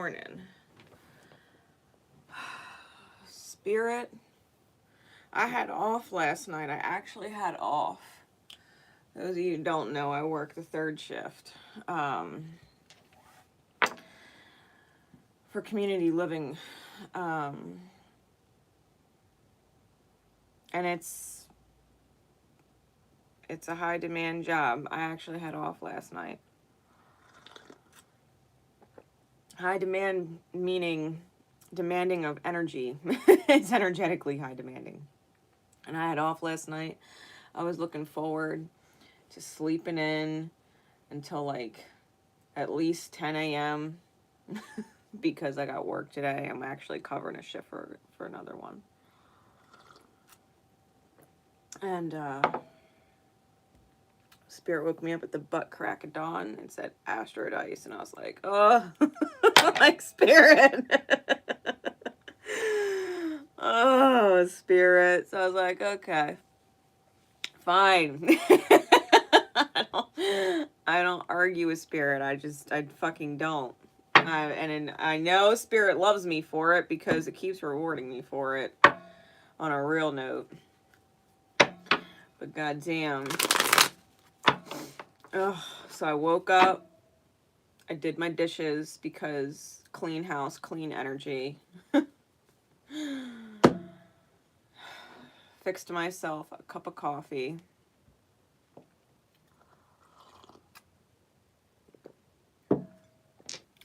morning. Spirit, I had off last night. I actually had off. Those of you who don't know, I work the third shift for community living. And it's a high demand job. I actually had off last night. High demand meaning demanding of energy. It's energetically high demanding. And I had off last night. I was looking forward to sleeping in until like at least 10 a.m. because I got work today. I'm actually covering a shift for another one. And Spirit woke me up at the butt crack of dawn and said Astro-Dice, and I was like, oh, like Spirit. Oh, Spirit. So I was like, okay, fine. I don't argue with Spirit. I fucking don't. And I know Spirit loves me for it because it keeps rewarding me for it on a real note. But goddamn. Oh, so I woke up. I did my dishes because clean house, clean energy. Fixed myself a cup of coffee.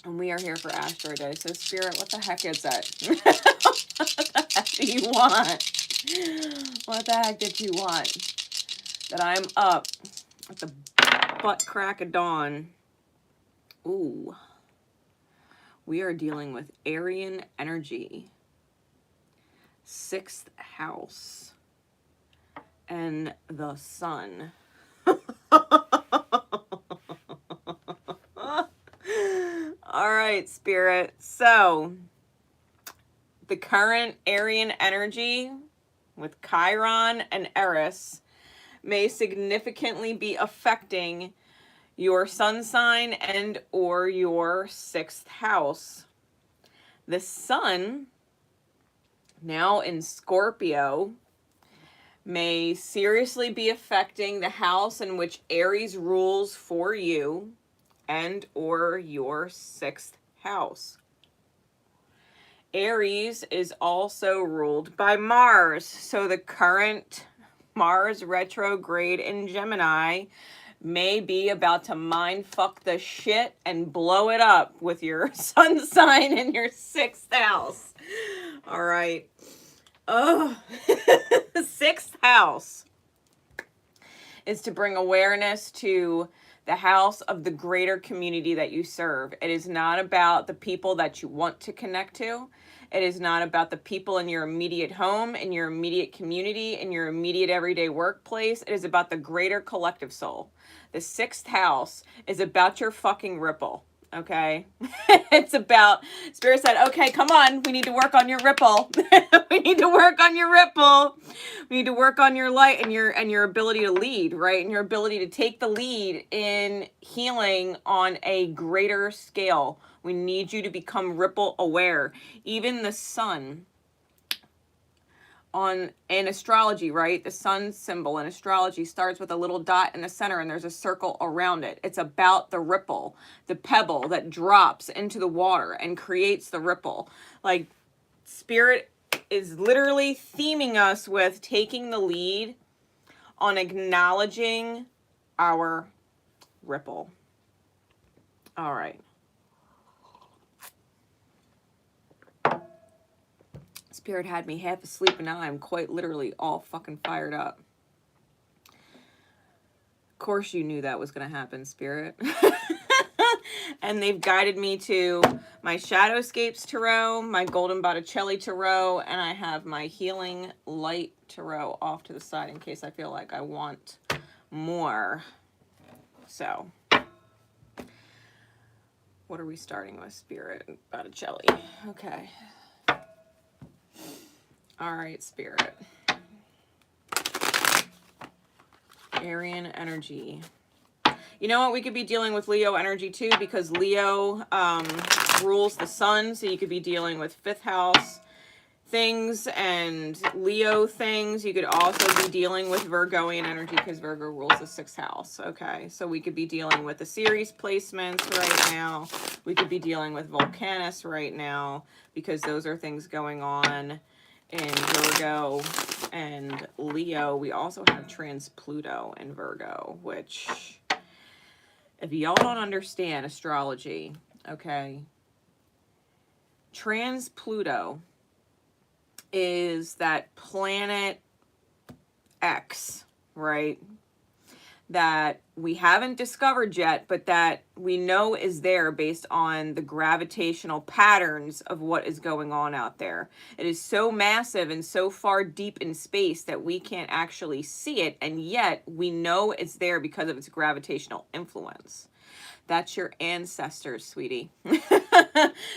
And we are here for Astro-Dice. So Spirit, what the heck is that? What the heck do you want? What the heck did you want? That I'm up at the butt crack of dawn. Ooh. We are dealing with Aryan energy. 6th house. And the sun. All right, Spirit. So, the current Aryan energy with Chiron and Eris may significantly be affecting your sun sign and or your 6th house. The sun, now in Scorpio, may seriously be affecting the house in which Aries rules for you and or your 6th house. Aries is also ruled by Mars. So the current Mars retrograde in Gemini may be about to mind fuck the shit and blow it up with your sun sign in your 6th house. All right. Oh, 6th house is to bring awareness to the house of the greater community that you serve. It is not about the people that you want to connect to. It is not about the people in your immediate home, in your immediate community, in your immediate everyday workplace. It is about the greater collective soul. The 6th house is about your fucking ripple. Okay, it's about, Spirit said, okay, come on, we need to work on your ripple. We need to work on your ripple. We need to work on your light and your ability to lead, right? And your ability to take the lead in healing on a greater scale. We need you to become ripple aware. Even the sun in astrology, right? The sun symbol in astrology starts with a little dot in the center and there's a circle around it. It's about the ripple, the pebble that drops into the water and creates the ripple. Like, Spirit is literally theming us with taking the lead on acknowledging our ripple. All right. Spirit had me half asleep and now I'm quite literally all fucking fired up. Of course you knew that was going to happen, Spirit. And they've guided me to my Shadowscapes Tarot, my Golden Botticelli Tarot, and I have my Healing Light Tarot off to the side in case I feel like I want more. So, what are we starting with, Spirit? Botticelli. Okay. All right, Spirit. Aryan energy. You know what? We could be dealing with Leo energy too, because Leo rules the sun, so you could be dealing with 5th house things and Leo things. You could also be dealing with Virgoian energy because Virgo rules the 6th house. Okay, so we could be dealing with the series placements right now. We could be dealing with Volcanus right now because those are things going on in Virgo and Leo. We also have trans Pluto in Virgo, which, if y'all don't understand astrology, okay, trans Pluto is that planet X, right? That we haven't discovered yet, but that we know is there based on the gravitational patterns of what is going on out there. It is so massive and so far deep in space that we can't actually see it, and yet we know it's there because of its gravitational influence. That's your ancestors, sweetie.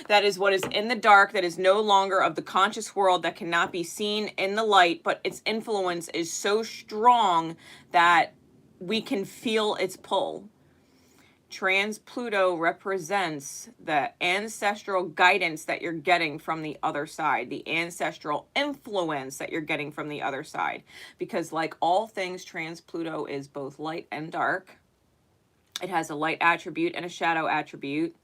That is what is in the dark, that is no longer of the conscious world, that cannot be seen in the light, but its influence is so strong that we can feel its pull. Trans Pluto represents the ancestral guidance that you're getting from the other side, the ancestral influence that you're getting from the other side. Because like all things, trans Pluto is both light and dark. It has a light attribute and a shadow attribute.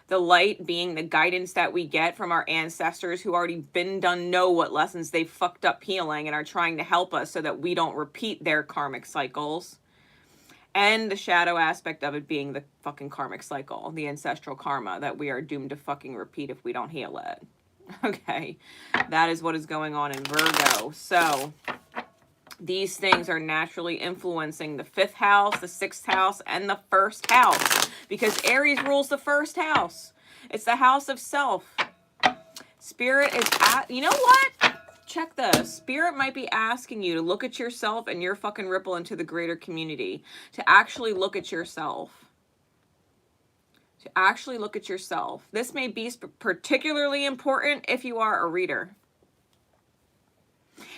The light being the guidance that we get from our ancestors who already been done, know what lessons they fucked up healing and are trying to help us so that we don't repeat their karmic cycles. And the shadow aspect of it being the fucking karmic cycle, the ancestral karma that we are doomed to fucking repeat if we don't heal it. Okay, that is what is going on in Virgo. So these things are naturally influencing the 5th house, the 6th house, and the 1st house. Because Aries rules the 1st house. It's the house of self. Spirit is you know what? Check this. Spirit might be asking you to look at yourself and your fucking ripple into the greater community. To actually look at yourself. To actually look at yourself. This may be particularly important if you are a reader.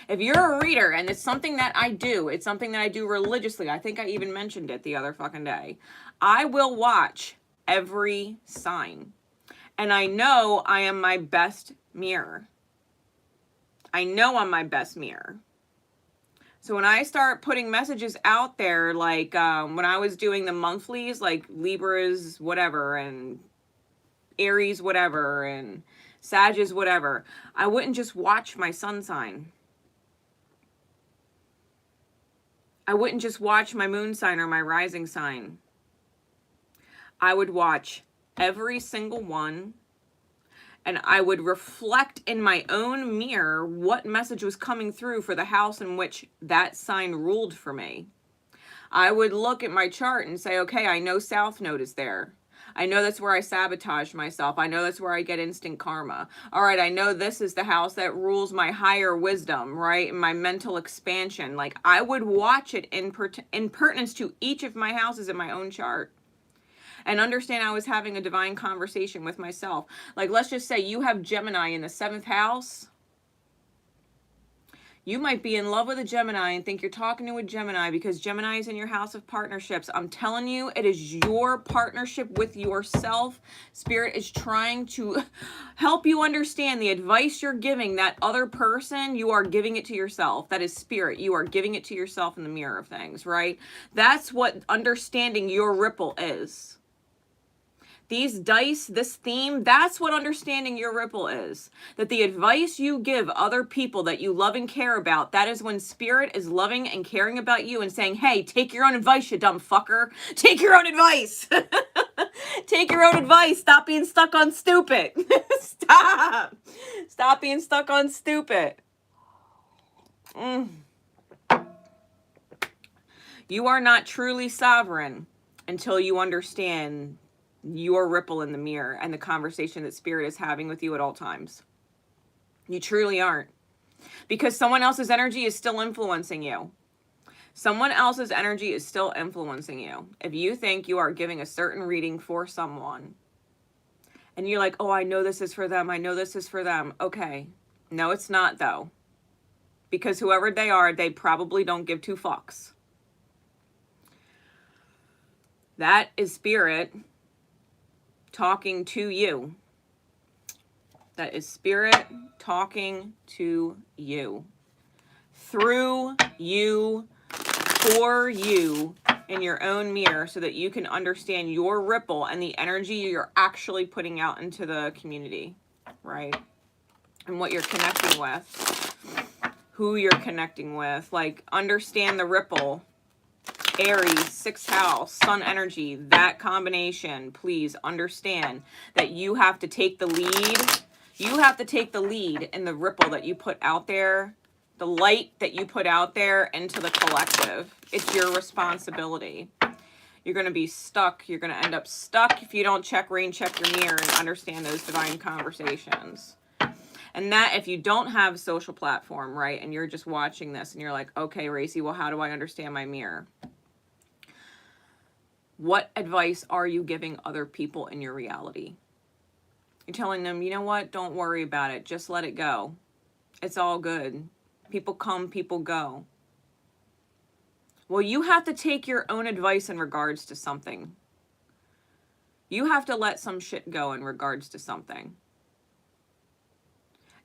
If you're a reader, and it's something that I do, it's something that I do religiously. I think I even mentioned it the other fucking day. I will watch every sign. And I know I am my best mirror. I know I'm my best mirror. So when I start putting messages out there, like when I was doing the monthlies, like Libra's whatever, and Aries whatever, and Sag's whatever, I wouldn't just watch my sun sign. I wouldn't just watch my moon sign or my rising sign. I would watch every single one, and I would reflect in my own mirror what message was coming through for the house in which that sign ruled for me. I would look at my chart and say, okay, I know South Node is there. I know that's where I sabotage myself. I know that's where I get instant karma. All right, I know this is the house that rules my higher wisdom, right? And my mental expansion. Like, I would watch it in pertinence to each of my houses in my own chart. And understand I was having a divine conversation with myself. Like, let's just say you have Gemini in the 7th house. You might be in love with a Gemini and think you're talking to a Gemini because Gemini is in your house of partnerships. I'm telling you, it is your partnership with yourself. Spirit is trying to help you understand the advice you're giving that other person, you are giving it to yourself. That is spirit. You are giving it to yourself in the mirror of things, right? That's what understanding your ripple is. These dice, this theme, that's what understanding your ripple is. That the advice you give other people that you love and care about, that is when spirit is loving and caring about you and saying, hey, take your own advice, you dumb fucker. Take your own advice. Take your own advice. Stop being stuck on stupid. Stop. Stop being stuck on stupid. You are not truly sovereign until you understand your ripple in the mirror and the conversation that spirit is having with you at all times. You truly aren't. Because someone else's energy is still influencing you. Someone else's energy is still influencing you. If you think you are giving a certain reading for someone, and you're like, oh, I know this is for them. I know this is for them. Okay. No, it's not, though. Because whoever they are, they probably don't give two fucks. That is spirit talking to you. That is spirit talking to you. Through you, for you, in your own mirror, so that you can understand your ripple and the energy you're actually putting out into the community, right? And what you're connecting with, who you're connecting with. Like, understand the ripple. Aries, 6th house, sun energy, that combination. Please understand that you have to take the lead. You have to take the lead in the ripple that you put out there, the light that you put out there into the collective. It's your responsibility. You're going to be stuck. You're going to end up stuck if you don't check your mirror and understand those divine conversations. And that, if you don't have a social platform, right, and you're just watching this and you're like, okay, Racy, well, how do I understand my mirror? What advice are you giving other people in your reality? You're telling them, you know what, don't worry about it. Just let it go. It's all good. People come, people go. Well, you have to take your own advice in regards to something. You have to let some shit go in regards to something.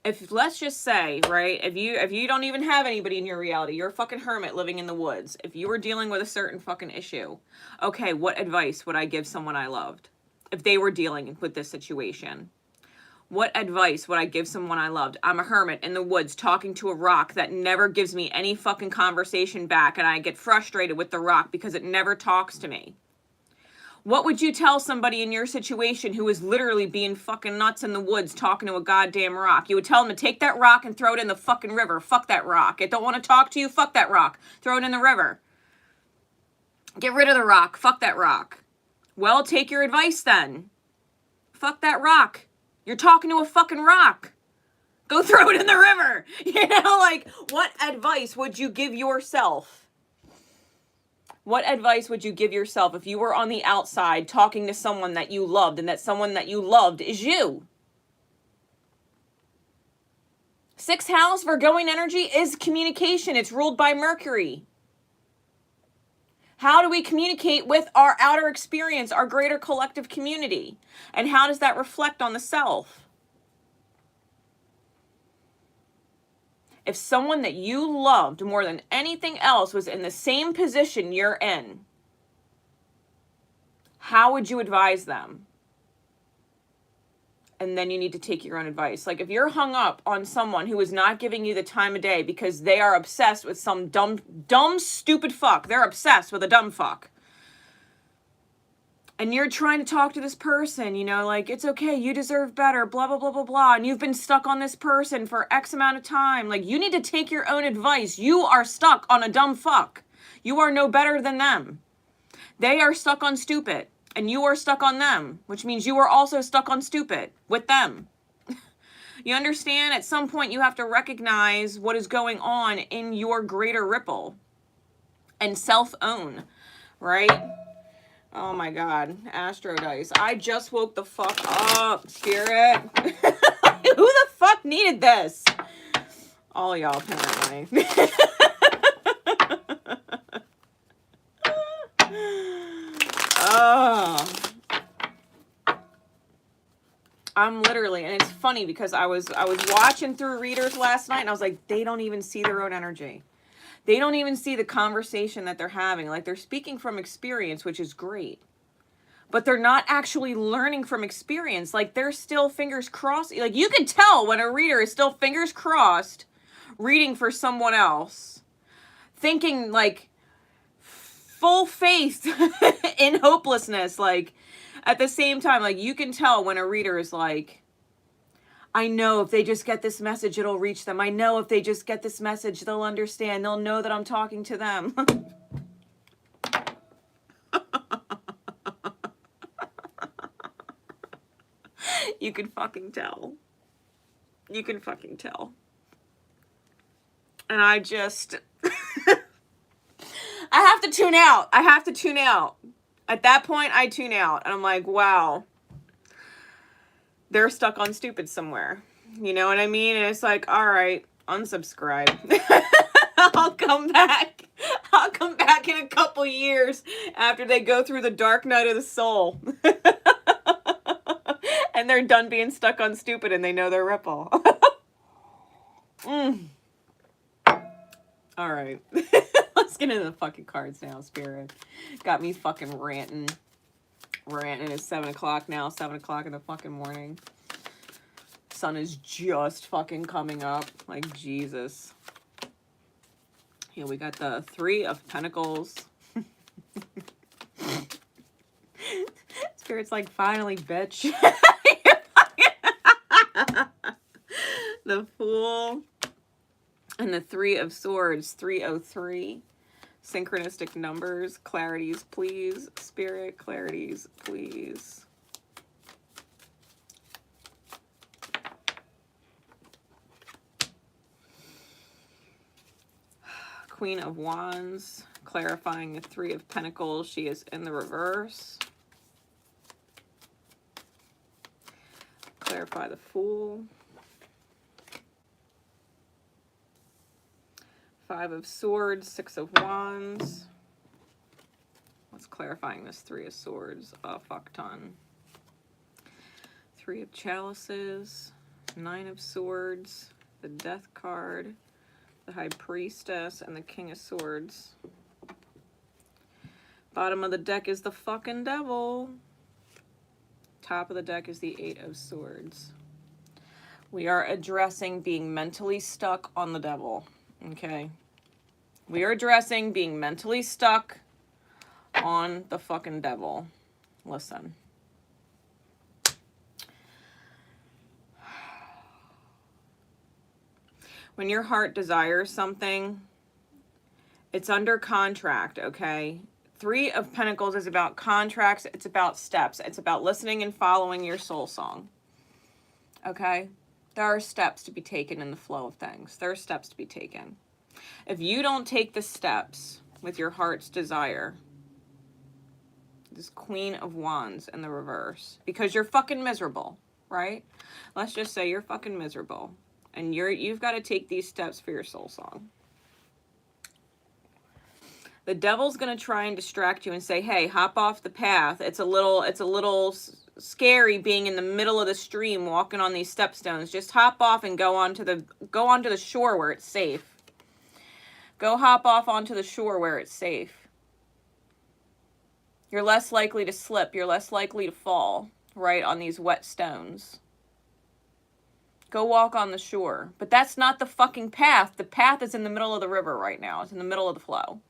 If, let's just say, right, if you don't even have anybody in your reality, you're a fucking hermit living in the woods. If you were dealing with a certain fucking issue, okay, what advice would I give someone I loved if they were dealing with this situation? What advice would I give someone I loved? I'm a hermit in the woods talking to a rock that never gives me any fucking conversation back, and I get frustrated with the rock because it never talks to me. What would you tell somebody in your situation who is literally being fucking nuts in the woods talking to a goddamn rock? You would tell them to take that rock and throw it in the fucking river. Fuck that rock. It don't want to talk to you. Fuck that rock. Throw it in the river. Get rid of the rock. Fuck that rock. Well, take your advice then. Fuck that rock. You're talking to a fucking rock. Go throw it in the river. You know, like, what advice would you give yourself? What advice would you give yourself if you were on the outside talking to someone that you loved, and that someone that you loved is you? 6th house, Virgoing energy, is communication. It's ruled by Mercury. How do we communicate with our outer experience, our greater collective community? And how does that reflect on the self? If someone that you loved more than anything else was in the same position you're in, how would you advise them? And then you need to take your own advice. Like, if you're hung up on someone who is not giving you the time of day because they are obsessed with some dumb, stupid fuck. They're obsessed with a dumb fuck. And you're trying to talk to this person, you know, like, it's okay, you deserve better, blah, blah, blah, blah, blah. And you've been stuck on this person for X amount of time. Like, you need to take your own advice. You are stuck on a dumb fuck. You are no better than them. They are stuck on stupid. And you are stuck on them, which means you are also stuck on stupid with them. You understand? At some point, you have to recognize what is going on in your greater ripple and self-own, right? Oh my God, Astro-Dice. I just woke the fuck up, Spirit. Who the fuck needed this? All y'all, apparently. Oh. I'm literally, and it's funny because I was watching through readers last night, and I was like, they don't even see their own energy. They don't even see the conversation that they're having. Like, they're speaking from experience, which is great. But they're not actually learning from experience. Like, they're still fingers crossed. Like, you can tell when a reader is still fingers crossed, reading for someone else, thinking, like, full faith in hopelessness. Like, at the same time, like, you can tell when a reader is like, I know if they just get this message, it'll reach them. I know if they just get this message, they'll understand. They'll know that I'm talking to them. You can fucking tell. You can fucking tell. And I just... I have to tune out. I have to tune out. At that point, I tune out. And I'm like, wow. They're stuck on stupid somewhere. You know what I mean? And it's like, all right, unsubscribe. I'll come back. I'll come back in a couple years after they go through the dark night of the soul. And they're done being stuck on stupid and they know their ripple. All right. Let's get into the fucking cards now, Spirit. Got me fucking ranting. Ranting. It's 7 o'clock now. 7 o'clock in the fucking morning. Sun is just fucking coming up. Like, Jesus. Here we got the 3 of Pentacles. Spirit's like, finally, bitch. The Fool. And the 3 of Swords. 303. Synchronistic numbers. Clarities, please. Spirit, clarities, please. Queen of Wands, clarifying the 3 of Pentacles. She is in the reverse. Clarify the Fool. 5 of Swords, 6 of Wands. What's clarifying this 3 of Swords? A fuck ton. 3 of Chalices, 9 of Swords, the Death card, the High Priestess, and the King of Swords. Bottom of the deck is the fucking Devil. Top of the deck is the 8 of Swords. We are addressing being mentally stuck on the Devil. Okay? We are addressing being mentally stuck on the fucking Devil. Listen. When your heart desires something, it's under contract, okay? 3 of Pentacles is about contracts. It's about steps. It's about listening and following your soul song. Okay? There are steps to be taken in the flow of things. There are steps to be taken. If you don't take the steps with your heart's desire, this Queen of Wands in the reverse, because you're fucking miserable, right? Let's just say you're fucking miserable. And you've got to take these steps for your soul song. The Devil's going to try and distract you and say, hey, hop off the path. It's a little scary being in the middle of the stream walking on these stepstones. Just hop off and go onto the shore where it's safe. Go hop off onto the shore where it's safe. You're less likely to slip. You're less likely to fall, right, on these wet stones. Go walk on the shore. But that's not the fucking path. The path is in the middle of the river right now. It's in the middle of the flow.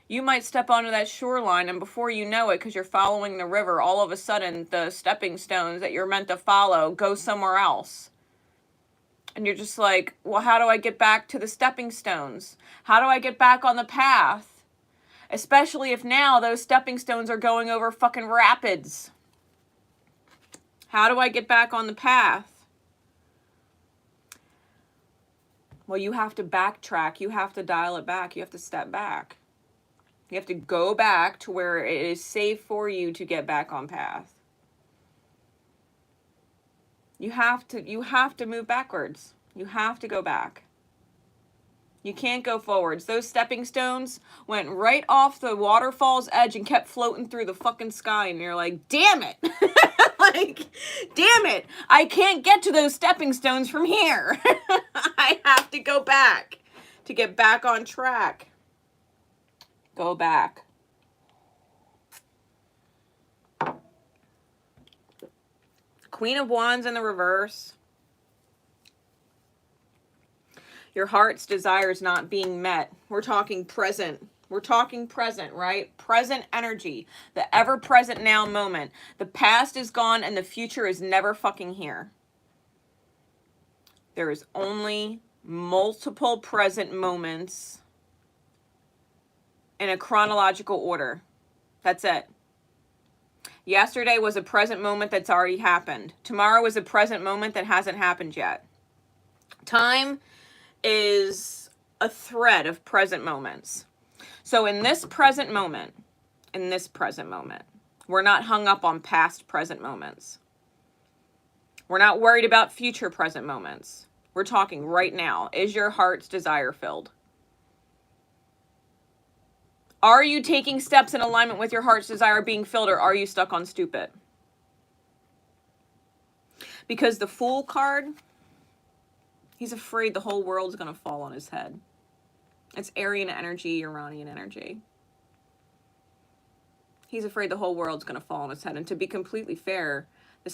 You might step onto that shoreline, and before you know it, because you're following the river, all of a sudden the stepping stones that you're meant to follow go somewhere else. And you're just like, well, how do I get back to the stepping stones? How do I get back on the path? Especially if now those stepping stones are going over fucking rapids. How do I get back on the path? Well, you have to backtrack. You have to dial it back. You have to step back. You have to go back to where it is safe for you to get back on path. You have to move backwards. You have to go back. You can't go forwards. Those stepping stones went right off the waterfall's edge and kept floating through the fucking sky. And you're like, damn it. Like, damn it. I can't get to those stepping stones from here. I have to go back to get back on track. Go back. Queen of Wands in the reverse. Your heart's desires not being met. We're talking present. We're talking present, right? Present energy. The ever-present now moment. The past is gone and the future is never fucking here. There is only multiple present moments in a chronological order. That's it. Yesterday was a present moment that's already happened. Tomorrow is a present moment that hasn't happened yet. Time is a thread of present moments. So in this present moment, we're not hung up on past present moments. We're not worried about future present moments. We're talking right now. Is your heart's desire filled? Are you taking steps in alignment with your heart's desire being filled, or are you stuck on stupid? Because the Fool card, he's afraid the whole world's going to fall on his head. It's Aryan energy, Uranian energy. He's afraid the whole world's going to fall on his head. And to be completely fair, the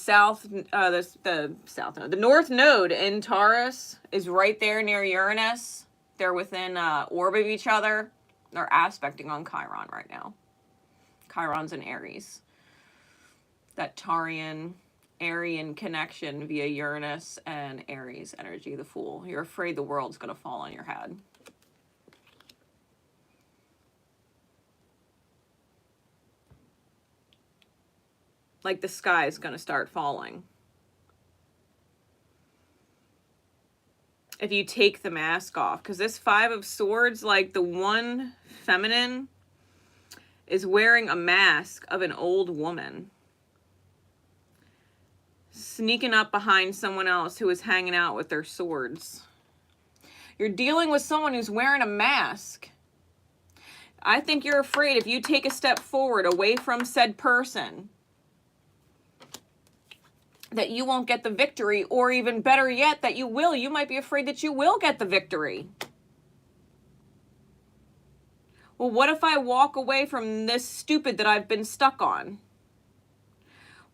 North Node in Taurus is right there near Uranus. They're within orb of each other. They're aspecting on Chiron right now. Chiron's in Aries. That Taurian, Aryan connection via Uranus and Aries energy, the Fool. You're afraid the world's going to fall on your head. Like the sky is going to start falling. If you take the mask off. Because this Five of Swords, like the one feminine, is wearing a mask of an old woman. Sneaking up behind someone else who is hanging out with their swords. You're dealing with someone who's wearing a mask. I think you're afraid if you take a step forward away from said person, that you won't get the victory, or even better yet, that you will. You might be afraid that you will get the victory. Well, what if I walk away from this stupid that I've been stuck on?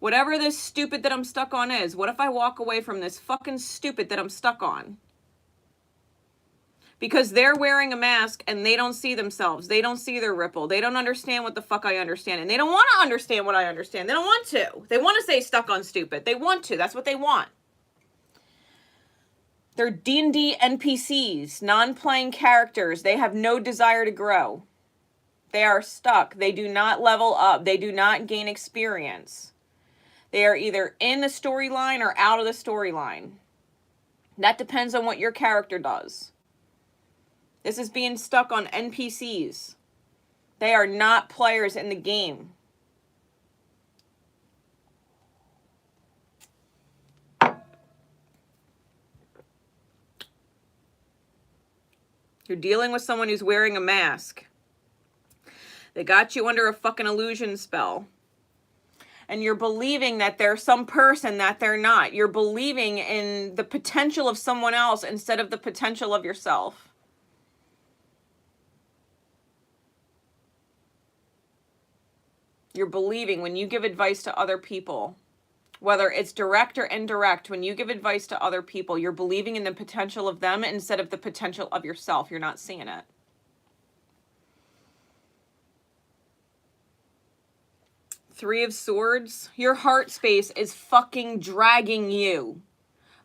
Whatever this stupid that I'm stuck on is, what if I walk away from this fucking stupid that I'm stuck on? Because they're wearing a mask and they don't see themselves. They don't see their ripple. They don't understand what the fuck I understand. And they don't want to understand what I understand. They don't want to. They want to say stuck on stupid. They want to. That's what they want. They're D&D NPCs, non-playing characters. They have no desire to grow. They are stuck. They do not level up. They do not gain experience. They are either in the storyline or out of the storyline. That depends on what your character does. This is being stuck on NPCs. They are not players in the game. You're dealing with someone who's wearing a mask. They got you under a fucking illusion spell. And you're believing that they're some person that they're not. You're believing in the potential of someone else instead of the potential of yourself. You're believing when you give advice to other people, whether it's direct or indirect, when you give advice to other people, you're believing in the potential of them instead of the potential of yourself. You're not seeing it. Three of Swords, your heart space is fucking dragging you.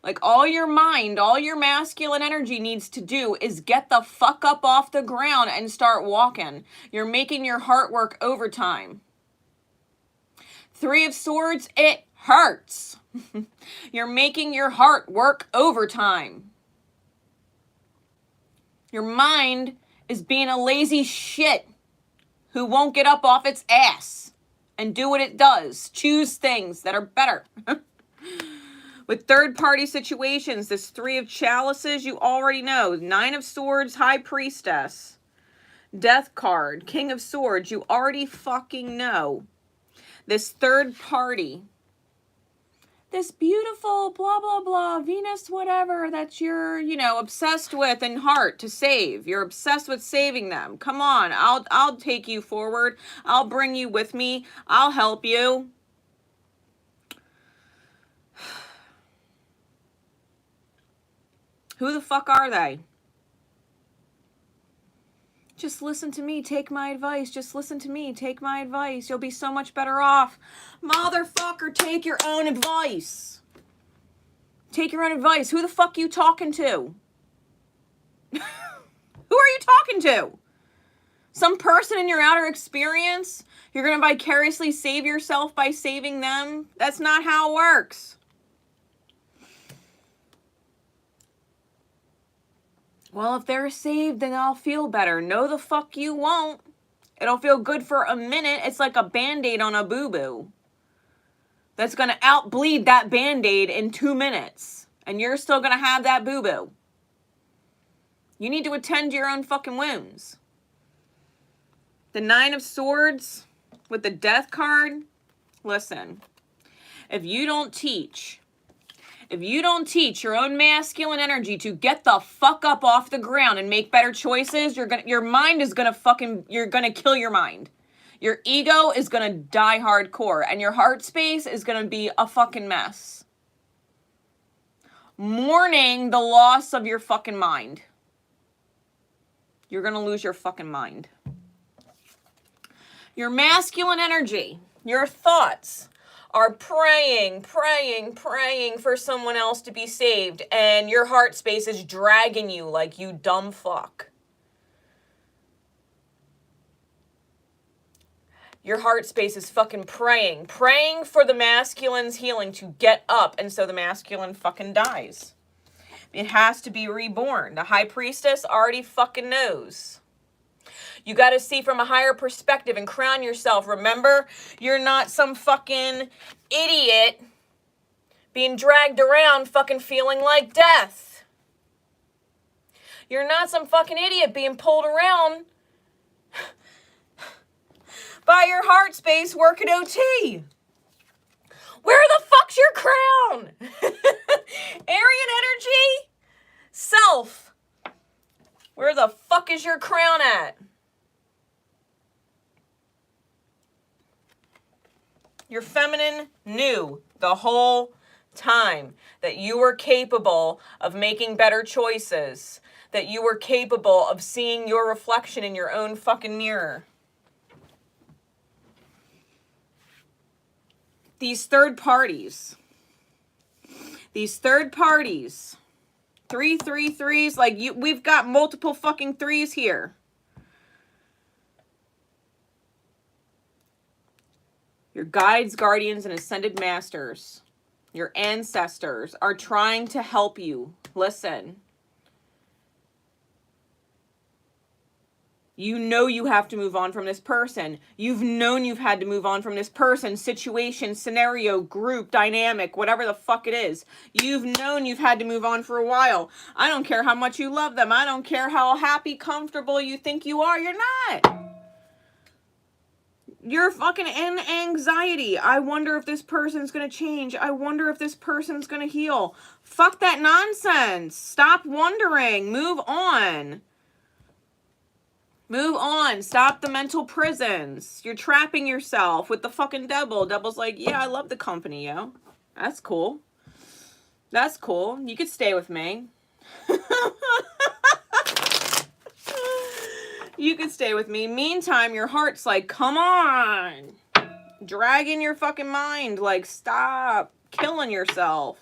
Like all your mind, all your masculine energy needs to do is get the fuck up off the ground and start walking. You're making your heart work overtime. Three of Swords, it hurts. You're making your heart work overtime. Your mind is being a lazy shit who won't get up off its ass and do what it does. Choose things that are better. With third-party situations, this Three of Chalices, you already know. Nine of Swords, High Priestess. Death card, King of Swords, you already fucking know. This third party, this beautiful blah, blah, blah, Venus, whatever, that you're, you know, obsessed with in heart to save. You're obsessed with saving them. Come on, I'll take you forward. I'll bring you with me. I'll help you. Who the fuck are they? Just listen to me, take my advice. Just listen to me, take my advice. You'll be so much better off. Motherfucker, take your own advice. Take your own advice. Who the fuck you talking to? Who are you talking to? Some person in your outer experience? You're going to vicariously save yourself by saving them? That's not how it works. Well, if they're saved, then I'll feel better. No, the fuck you won't. It'll feel good for a minute. It's like a Band-Aid on a boo-boo. That's going to outbleed that Band-Aid in 2 minutes. And you're still going to have that boo-boo. You need to attend to your own fucking wounds. The Nine of Swords with the Death card. Listen, if you don't teach If you don't teach your own masculine energy to get the fuck up off the ground and make better choices, your mind is gonna you're gonna kill your mind. Your ego is gonna die hardcore, and your heart space is gonna be a fucking mess. Mourning the loss of your fucking mind. You're gonna lose your fucking mind. Your masculine energy, your thoughts are praying for someone else to be saved, and your heart space is dragging you like, you dumb fuck. Your heart space is fucking praying for the masculine's healing to get up, and so the masculine fucking dies. It has to be reborn. The high priestess already fucking knows. You got to see from a higher perspective and crown yourself. Remember, you're not some fucking idiot being dragged around fucking feeling like death. You're not some fucking idiot being pulled around by your heart space working OT. Where the fuck's your crown? Aryan energy? Self. Where the fuck is your crown at? Your feminine knew the whole time that you were capable of making better choices, that you were capable of seeing your reflection in your own fucking mirror. These third parties, 333s, like we've got multiple fucking threes here. Your guides, guardians, and ascended masters, your ancestors are trying to help you. Listen. You know you have to move on from this person. You've known you've had to move on from this person, situation, scenario, group, dynamic, whatever the fuck it is. You've known you've had to move on for a while. I don't care how much you love them. I don't care how happy, comfortable you think you are. You're not. You're fucking in anxiety. I wonder if this person's going to change. I wonder if this person's going to heal. Fuck that nonsense. Stop wondering. Move on. Move on. Stop the mental prisons. You're trapping yourself with the fucking devil. Devil's like, yeah, I love the company, yo. That's cool. That's cool. You could stay with me. You could stay with me. Meantime, your heart's like, come on. Dragging your fucking mind. Like, stop killing yourself.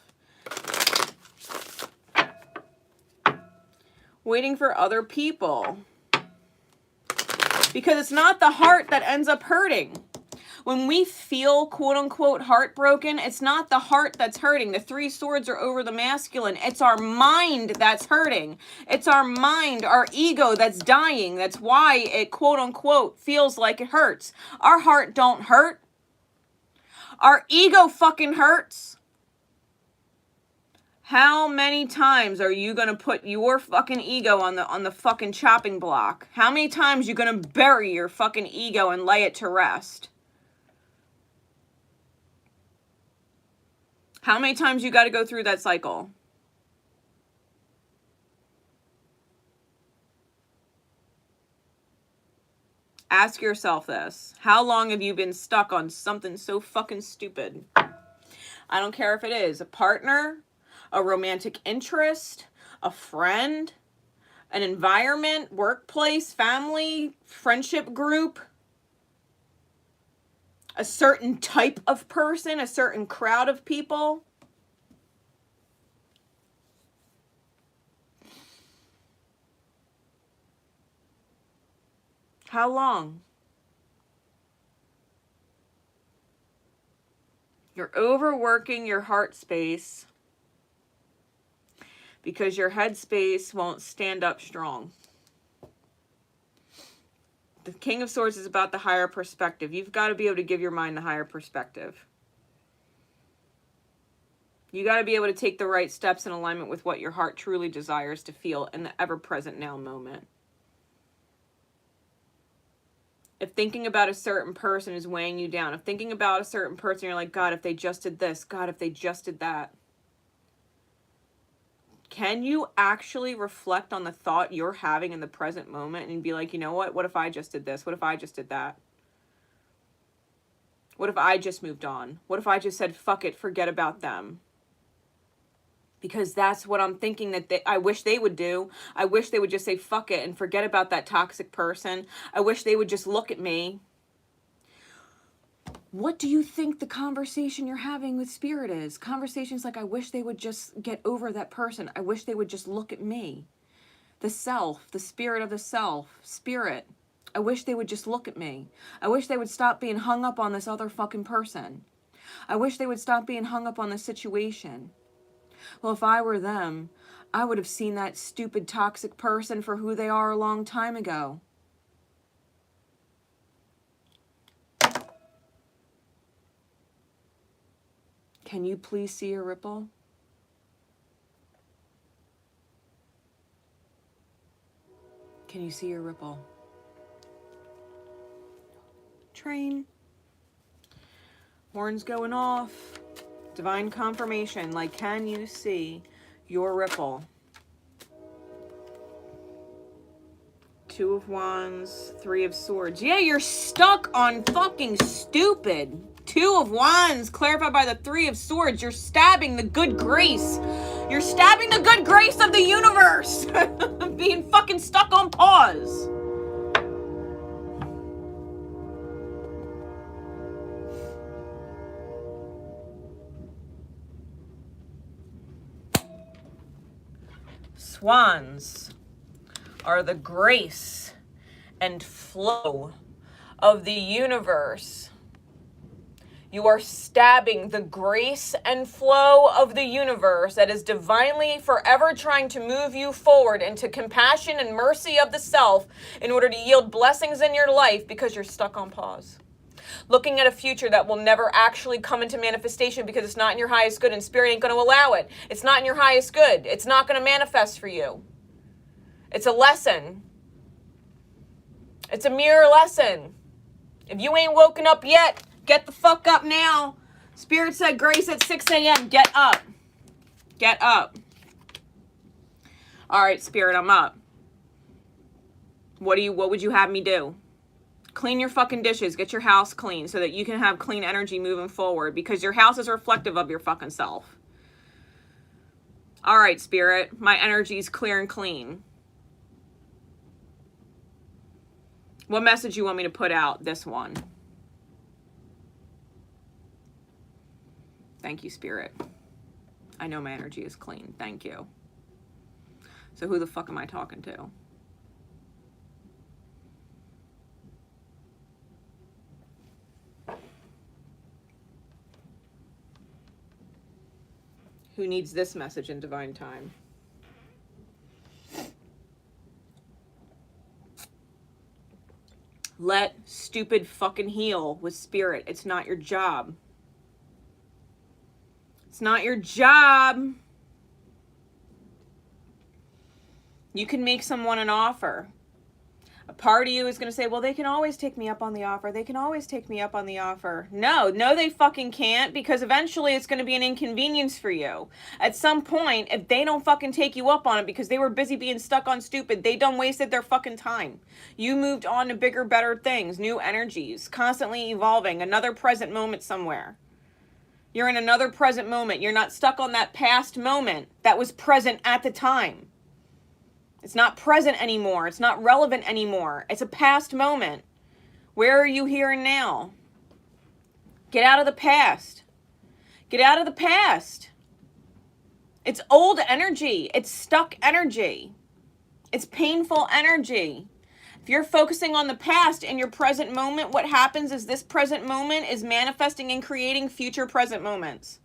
Waiting for other people. Because it's not the heart that ends up hurting. When we feel, quote unquote, heartbroken, it's not the heart that's hurting. The three swords are over the masculine. It's our mind that's hurting. It's our mind, our ego that's dying. That's why it, quote unquote, feels like it hurts. Our heart don't hurt. Our ego fucking hurts. How many times are you going to put your fucking ego on the fucking chopping block? How many times are you going to bury your fucking ego and lay it to rest? How many times you got to go through that cycle? Ask yourself this. How long have you been stuck on something so fucking stupid? I don't care if it is a partner, a romantic interest, a friend, an environment, workplace, family, friendship group, a certain type of person, a certain crowd of people. How long? You're overworking your heart space because your head space won't stand up strong. The King of Swords is about the higher perspective. You've got to be able to give your mind the higher perspective. You got to be able to take the right steps in alignment with what your heart truly desires to feel in the ever-present now moment. If thinking about a certain person is weighing you down, if thinking about a certain person, you're like, God, if they just did this, God, if they just did that. Can you actually reflect on the thought you're having in the present moment and be like, you know what if I just did this? What if I just did that? What if I just moved on? What if I just said, fuck it, forget about them? Because that's what I'm thinking that I wish they would do. I wish they would just say, fuck it, and forget about that toxic person. I wish they would just look at me. What do you think the conversation you're having with spirit is? Conversations like, I wish they would just get over that person. I wish they would just look at me. The self, the spirit of the self, spirit. I wish they would just look at me. I wish they would stop being hung up on this other fucking person. I wish they would stop being hung up on this situation. Well, if I were them, I would have seen that stupid toxic person for who they are a long time ago. Can you please see a ripple? Can you see a ripple? Train. Horns going off. Divine confirmation. Like, can you see your ripple? Two of Wands, Three of Swords. Yeah, you're stuck on fucking stupid. Two of Wands, clarified by the Three of Swords. You're stabbing the good grace. You're stabbing the good grace of the universe. Being fucking stuck on pause. Swans are the grace and flow of the universe. You are stabbing the grace and flow of the universe that is divinely forever trying to move you forward into compassion and mercy of the self in order to yield blessings in your life because you're stuck on pause. Looking at a future that will never actually come into manifestation because it's not in your highest good and spirit ain't going to allow it. It's not in your highest good. It's not going to manifest for you. It's a lesson. It's a mirror lesson. If you ain't woken up yet, get the fuck up now. Spirit said grace at 6 a.m. Get up. Get up. All right, Spirit, I'm up. What would you have me do? Clean your fucking dishes. Get your house clean so that you can have clean energy moving forward because your house is reflective of your fucking self. All right, Spirit, my energy is clear and clean. What message you want me to put out? This one. Thank you, Spirit. I know my energy is clean. Thank you. So who the fuck am I talking to? Who needs this message in divine time? Let stupid fucking heal with spirit. It's not your job. It's not your job. You can make someone an offer. A part of you is going to say, well, they can always take me up on the offer. They can always take me up on the offer. No, they fucking can't, because eventually it's going to be an inconvenience for you. At some point, if they don't fucking take you up on it because they were busy being stuck on stupid, they done wasted their fucking time. You moved on to bigger, better things, new energies, constantly evolving, another present moment somewhere. You're in another present moment. You're not stuck on that past moment that was present at the time. It's not present anymore. It's not relevant anymore. It's a past moment. Where are you here and now? Get out of the past. Get out of the past. It's old energy. It's stuck energy. It's painful energy. If you're focusing on the past in your present moment, what happens is this present moment is manifesting and creating future present moments.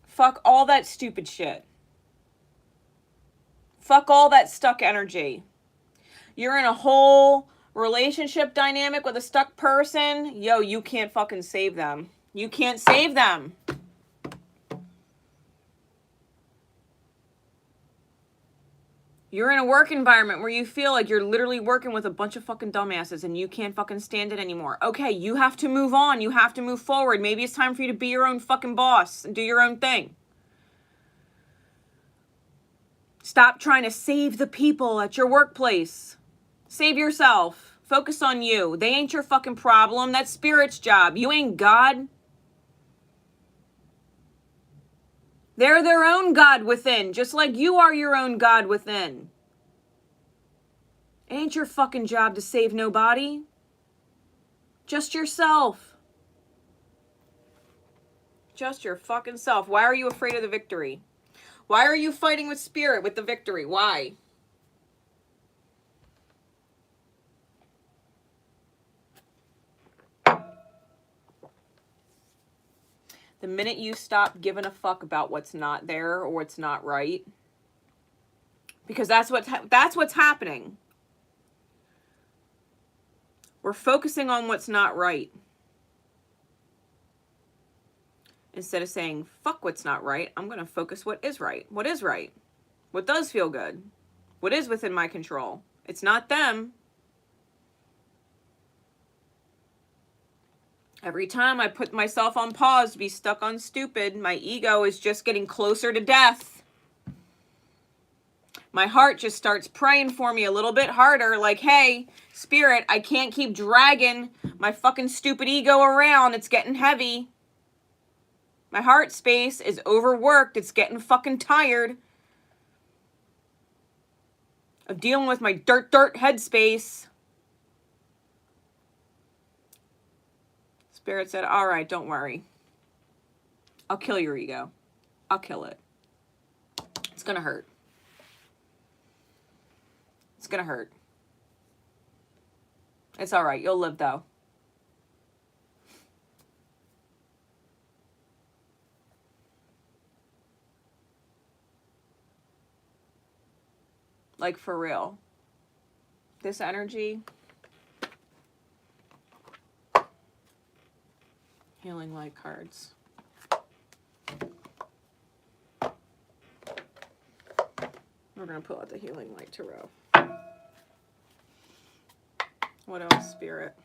Fuck all that stupid shit. Fuck all that stuck energy. You're in a whole relationship dynamic with a stuck person. Yo, you can't fucking save them. You can't save them. You're in a work environment where you feel like you're literally working with a bunch of fucking dumbasses and you can't fucking stand it anymore. Okay, you have to move on. You have to move forward. Maybe it's time for you to be your own fucking boss and do your own thing. Stop trying to save the people at your workplace. Save yourself. Focus on you. They ain't your fucking problem. That's spirit's job. You ain't God. They're their own God within, just like you are your own God within. It ain't your fucking job to save nobody. Just yourself. Just your fucking self. Why are you afraid of the victory? Why are you fighting with spirit with the victory? Why? The minute you stop giving a fuck about what's not there or what's not right, because that's what's happening. We're focusing on what's not right. Instead of saying, fuck what's not right, I'm going to focus what is right. What is right? What does feel good? What is within my control? It's not them. Every time I put myself on pause to be stuck on stupid, my ego is just getting closer to death. My heart just starts praying for me a little bit harder, like, hey, spirit, I can't keep dragging my fucking stupid ego around. It's getting heavy. My heart space is overworked. It's getting fucking tired of dealing with my dirt headspace. Spirit said, all right, don't worry. I'll kill your ego. I'll kill it. It's gonna hurt. It's gonna hurt. It's all right. You'll live, though. Like, for real. This energy. Healing light cards. We're going to pull out the Healing Light Tarot. What else, Spirit?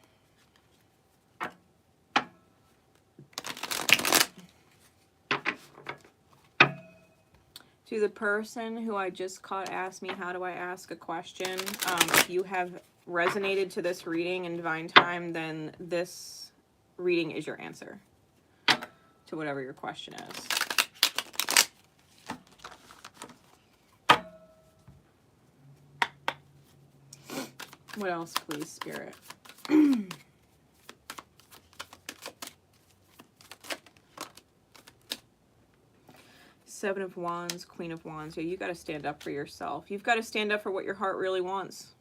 To the person who I just caught asked me, how do I ask a question? If you have resonated to this reading in Divine Time, then this reading is your answer to whatever your question is. What else, please, Spirit? Seven of Wands, Queen of Wands. Yeah, you got to stand up for yourself. You've got to stand up for what your heart really wants.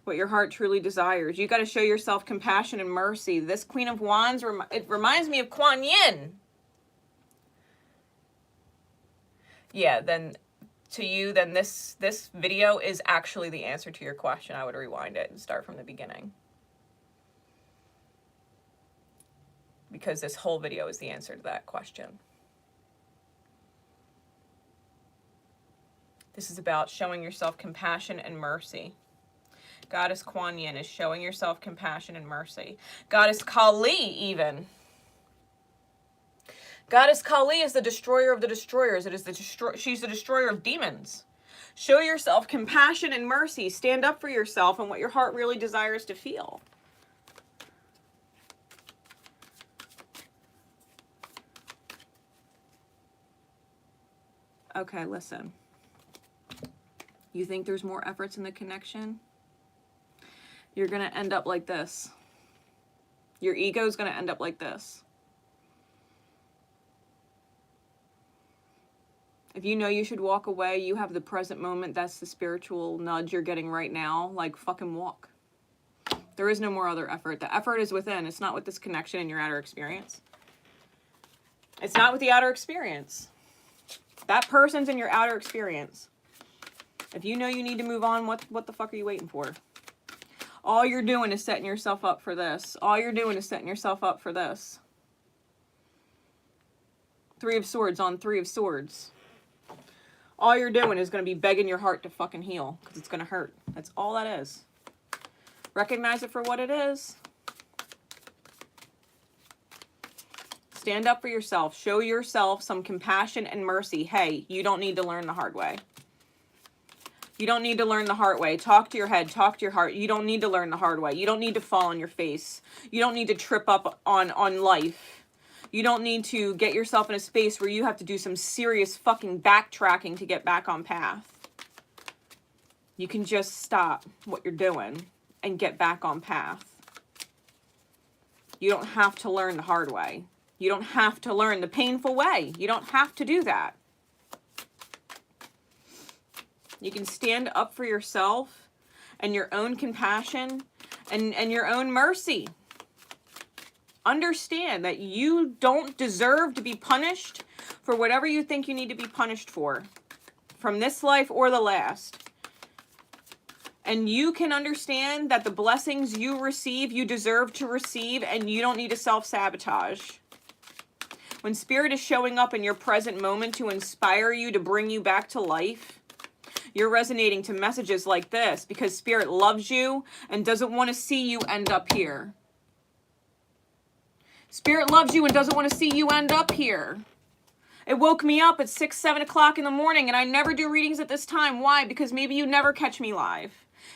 What your heart truly desires. You got to show yourself compassion and mercy. This Queen of Wands, it reminds me of Kuan Yin. Yeah, then to you, then this video is actually the answer to your question. I would rewind it and start from the beginning. Because this whole video is the answer to that question. This is about showing yourself compassion and mercy. Goddess Kuan Yin is showing yourself compassion and mercy. Goddess Kali, even. Goddess Kali is the destroyer of the destroyers. She's the destroyer of demons. Show yourself compassion and mercy. Stand up for yourself and what your heart really desires to feel. Okay, listen. You think there's more efforts in the connection? You're going to end up like this. Your ego is going to end up like this. If you know you should walk away, you have the present moment. That's the spiritual nudge you're getting right now. Like, fucking walk. There is no more other effort. The effort is within. It's not with this connection in your outer experience. It's not with the outer experience. That person's in your outer experience. If you know you need to move on, what the fuck are you waiting for? All you're doing is setting yourself up for this. All you're doing is setting yourself up for this. Three of Swords on Three of Swords. all you're doing is going to be begging your heart to fucking heal, because it's going to hurt. That's all that is. Recognize it for what it is. Stand up for yourself. Show yourself some compassion and mercy. Hey, you don't need to learn the hard way. You don't need to learn the hard way. Talk to your head. Talk to your heart. You don't need to learn the hard way. You don't need to fall on your face. You don't need to trip up on life. You don't need to get yourself in a space where you have to do some serious fucking backtracking to get back on path. You can just stop what you're doing and get back on path. You don't have to learn the hard way. You don't have to learn the painful way. You don't have to do that. You can stand up for yourself and your own compassion and your own mercy. Understand that you don't deserve to be punished for whatever you think you need to be punished for, from this life or the last. And you can understand that the blessings you receive, you deserve to receive, and you don't need to self-sabotage. When Spirit is showing up in your present moment to inspire you, to bring you back to life, you're resonating to messages like this because Spirit loves you and doesn't want to see you end up here. Spirit loves you and doesn't want to see you end up here. It woke me up at 6, 7 o'clock in the morning, and I never do readings at this time. Why? Because maybe you never catch me live.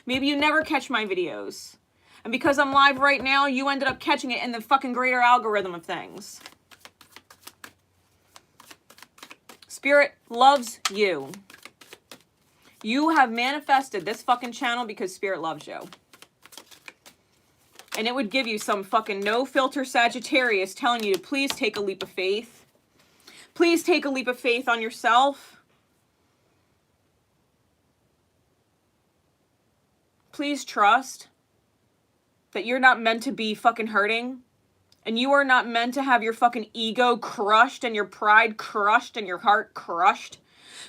Maybe you never catch my videos. And because I'm live right now, you ended up catching it in the fucking greater algorithm of things. Spirit loves you. You have manifested this fucking channel because Spirit loves you. And it would give you some fucking no-filter Sagittarius telling you to please take a leap of faith. Please take a leap of faith on yourself. Please trust that you're not meant to be fucking hurting. And you are not meant to have your fucking ego crushed and your pride crushed and your heart crushed.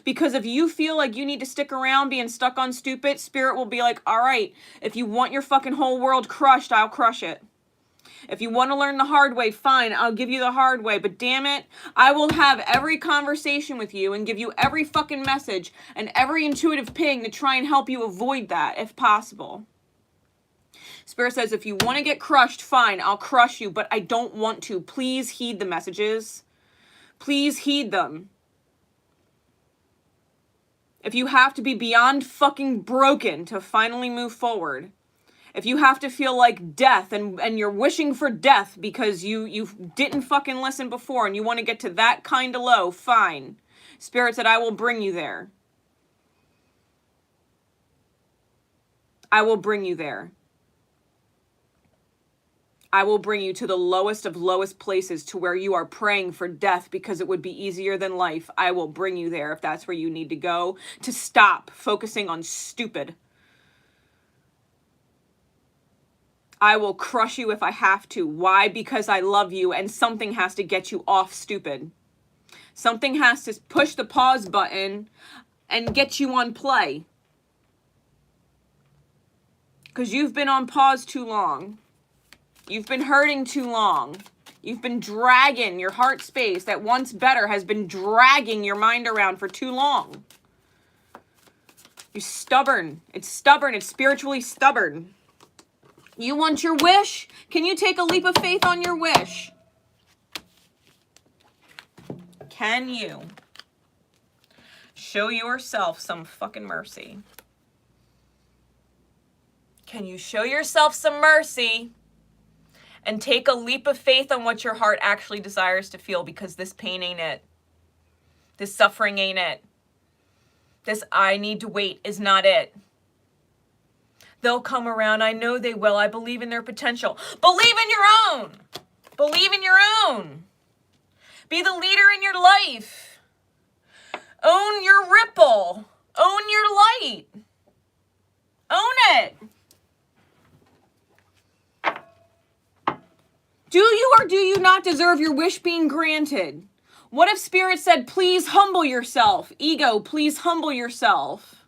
Because if you feel like you need to stick around being stuck on stupid, Spirit will be like, all right, if you want your fucking whole world crushed, I'll crush it. If you want to learn the hard way, fine, I'll give you the hard way. But damn it, I will have every conversation with you and give you every fucking message and every intuitive ping to try and help you avoid that if possible. Spirit says, if you want to get crushed, fine, I'll crush you, but I don't want to. Please heed the messages. Please heed them. If you have to be beyond fucking broken to finally move forward, if you have to feel like death and you're wishing for death because you didn't fucking listen before and you want to get to that kind of low, fine. Spirit said, I will bring you there. I will bring you there. I will bring you to the lowest of lowest places, to where you are praying for death because it would be easier than life. I will bring you there if that's where you need to go, to stop focusing on stupid. I will crush you if I have to. Why? Because I love you, and something has to get you off stupid. Something has to push the pause button and get you on play. Because you've been on pause too long. You've been hurting too long. You've been dragging your heart space that once better has been dragging your mind around for too long. You're stubborn. It's stubborn. It's spiritually stubborn. You want your wish? Can you take a leap of faith on your wish? Can you show yourself some fucking mercy? Can you show yourself some mercy and take a leap of faith on what your heart actually desires to feel? Because this pain ain't it. This suffering ain't it. This I need to wait is not it. They'll come around. I know they will. I believe in their potential. Believe in your own. Believe in your own. Be the leader in your life. Own your ripple. Own your light. Own it. Do you or do you not deserve your wish being granted? What if Spirit said, please humble yourself? Ego, please humble yourself.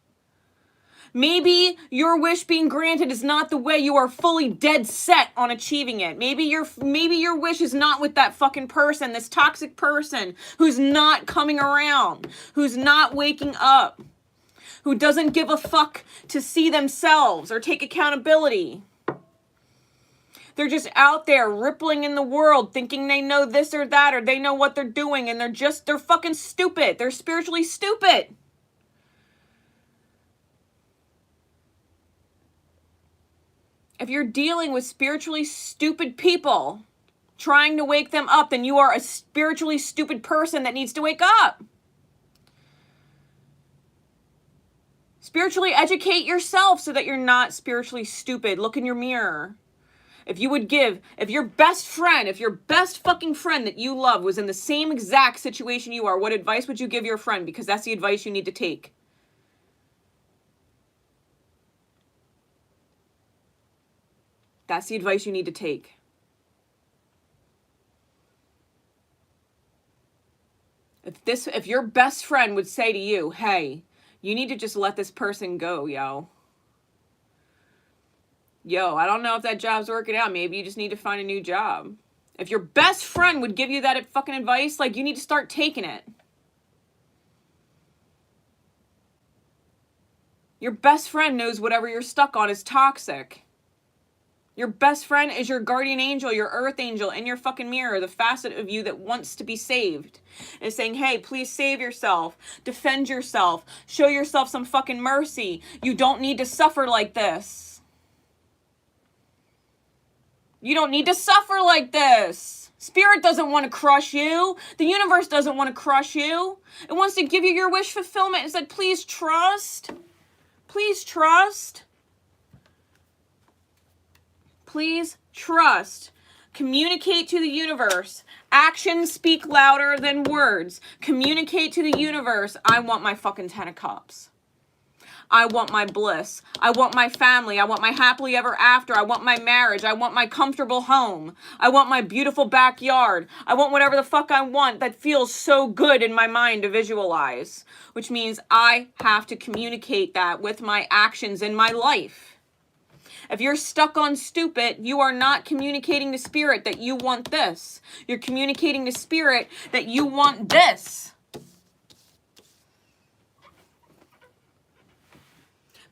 Maybe your wish being granted is not the way you are fully dead set on achieving it. Maybe your wish is not with that fucking person, this toxic person who's not coming around, who's not waking up, who doesn't give a fuck to see themselves or take accountability. They're just out there rippling in the world thinking they know this or that, or they know what they're doing, and they're fucking stupid. They're spiritually stupid. If you're dealing with spiritually stupid people trying to wake them up, then you are a spiritually stupid person that needs to wake up. Spiritually educate yourself so that you're not spiritually stupid. Look in your mirror. If your best fucking friend that you love was in the same exact situation you are, what advice would you give your friend? Because that's the advice you need to take. That's the advice you need to take. If your best friend would say to you, hey, you need to just let this person go, yo. Yo, I don't know if that job's working out. Maybe you just need to find a new job. If your best friend would give you that fucking advice, like, you need to start taking it. Your best friend knows whatever you're stuck on is toxic. Your best friend is your guardian angel, your earth angel in your fucking mirror, the facet of you that wants to be saved. And saying, hey, please save yourself. Defend yourself. Show yourself some fucking mercy. You don't need to suffer like this. You don't need to suffer like this. Spirit doesn't want to crush you. The universe doesn't want to crush you. It wants to give you your wish fulfillment. It said, please trust. Please trust. Please trust. Communicate to the universe. Actions speak louder than words. Communicate to the universe. I want my fucking 10 of cups. I want my bliss. I want my family. I want my happily ever after. I want my marriage. I want my comfortable home. I want my beautiful backyard. I want whatever the fuck I want that feels so good in my mind to visualize. Which means I have to communicate that with my actions in my life. If you're stuck on stupid, you are not communicating to spirit that you want this. You're communicating to spirit that you want this.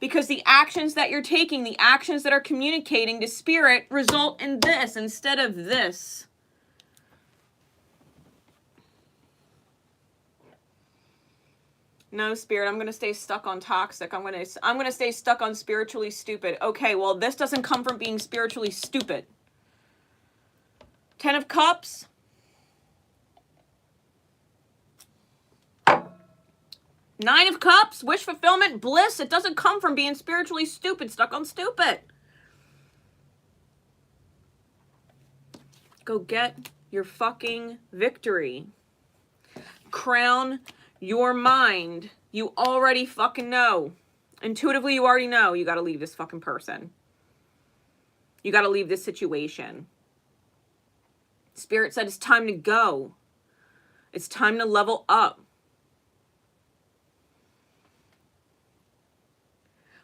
Because the actions that you're taking, the actions that are communicating to spirit result in this instead of this. No, spirit, I'm going to stay stuck on toxic. I'm going to stay stuck on spiritually stupid. Okay, well, this doesn't come from being spiritually stupid. 10 of Cups. 9 of Cups, wish fulfillment, bliss. It doesn't come from being spiritually stupid, stuck on stupid. Go get your fucking victory. Crown your mind. You already fucking know. Intuitively, you already know you gotta leave this fucking person. You gotta leave this situation. Spirit said it's time to go. It's time to level up.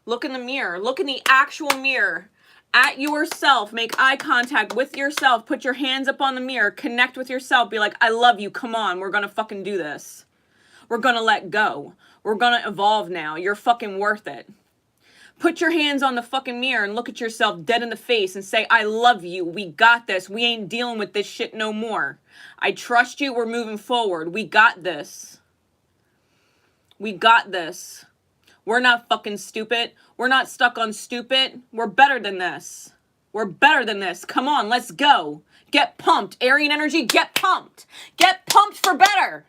Look in the mirror. Look in the actual mirror. At yourself. Make eye contact with yourself. Put your hands up on the mirror. Connect with yourself. Be like, I love you. Come on. We're gonna fucking do this. We're gonna let go. We're gonna evolve now. You're fucking worth it. Put your hands on the fucking mirror and look at yourself dead in the face and say, I love you. We got this. We ain't dealing with this shit no more. I trust you. We're moving forward. We got this. We got this. We're not fucking stupid. We're not stuck on stupid. We're better than this. We're better than this. Come on, let's go. Get pumped. Aryan energy, get pumped. Get pumped for better.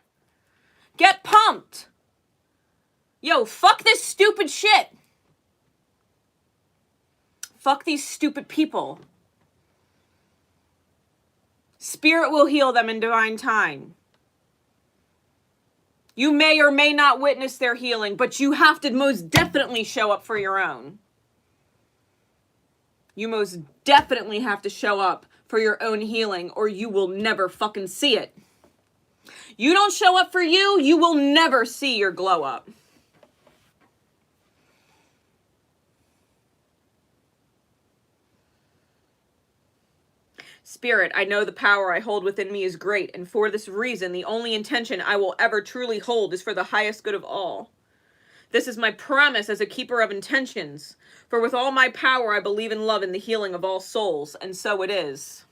Get pumped. Yo, fuck this stupid shit. Fuck these stupid people. Spirit will heal them in divine time. You may or may not witness their healing, but you have to most definitely show up for your own. You most definitely have to show up for your own healing, or you will never fucking see it. You don't show up for you, you will never see your glow up. Spirit, I know the power I hold within me is great, and for this reason, the only intention I will ever truly hold is for the highest good of all. This is my promise as a keeper of intentions, for with all my power I believe in love and the healing of all souls, and so it is.